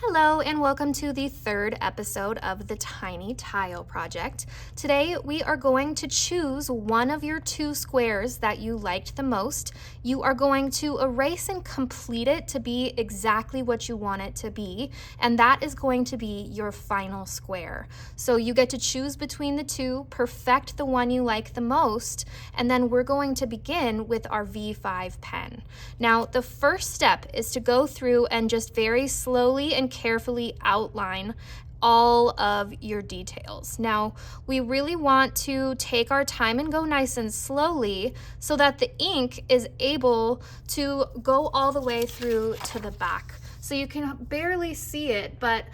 Hello and welcome to the third episode of the Tiny Tile Project. Today we are going to choose one of your two squares that you liked the most. You are going to erase and complete it to be exactly what you want it to be, and that is going to be your final square. So you get to choose between the two, perfect the one you like the most, and then we're going to begin with our V5 pen. Now the first step is to go through and just very slowly and carefully outline all of your details. Now, we really want to take our time and go nice and slowly so that the ink is able to go all the way through to the back. So you can barely see it, but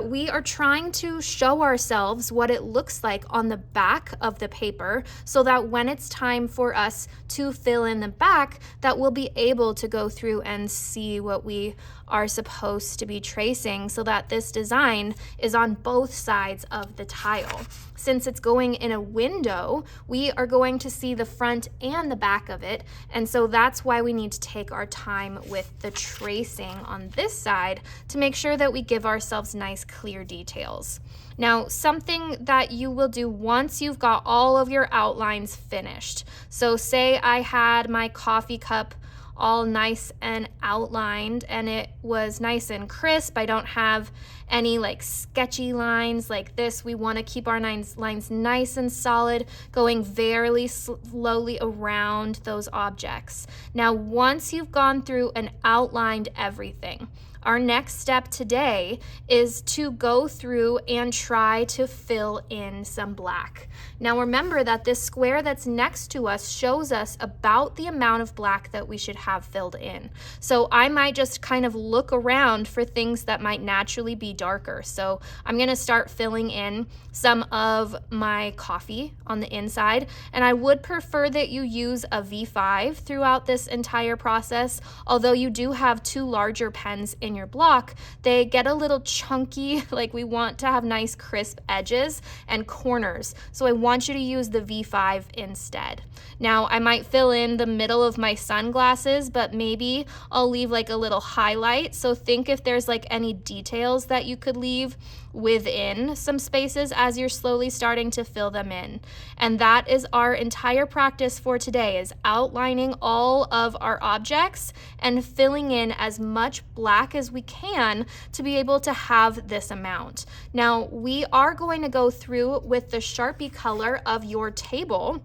we are trying to show ourselves what it looks like on the back of the paper so that when it's time for us to fill in the back, that we'll be able to go through and see what we are supposed to be tracing so that this design is on both sides of the tile. Since it's going in a window, we are going to see the front and the back of it, and so that's why we need to take our time with the tracing on this side to make sure that we give ourselves nice clear details. Now, something that you will do once you've got all of your outlines finished. So say I had my coffee cup all nice and outlined and it was nice and crisp. I don't have any like sketchy lines like this. We want to keep our lines nice and solid, going very slowly around those objects. Now, once you've gone through and outlined everything, our next step today is to go through and try to fill in some black. Now remember that this square that's next to us shows us about the amount of black that we should have filled in. So I might just kind of look around for things that might naturally be darker. So I'm going to start filling in some of my coffee on the inside, and I would prefer that you use a V5 throughout this entire process. Although you do have two larger pens in your block, they get a little chunky. Like, we want to have nice crisp edges and corners, so I want you to use the V5 instead. Now I might fill in the middle of my sunglasses, but maybe I'll leave like a little highlight. So think if there's like any details that you could leave within some spaces as you're slowly starting to fill them in. And that is our entire practice for today, is outlining all of our objects and filling in as much black as we can to be able to have this amount. Now we are going to go through with the Sharpie color of your table.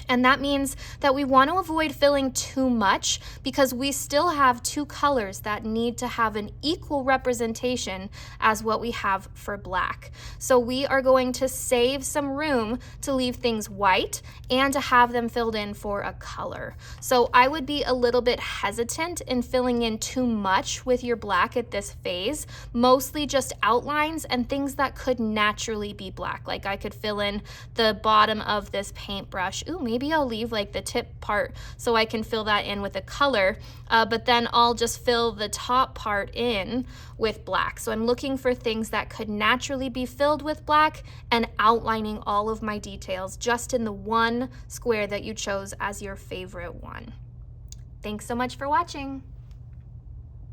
And that means that we want to avoid filling too much because we still have two colors that need to have an equal representation as what we have for black. So we are going to save some room to leave things white and to have them filled in for a color. So I would be a little bit hesitant in filling in too much with your black at this phase, mostly just outlines and things that could naturally be black. Like I could fill in the bottom of this paintbrush. Ooh, maybe I'll leave like the tip part so I can fill that in with a color, but then I'll just fill the top part in with black. So I'm looking for things that could naturally be filled with black and outlining all of my details just in the one square that you chose as your favorite one. Thanks so much for watching.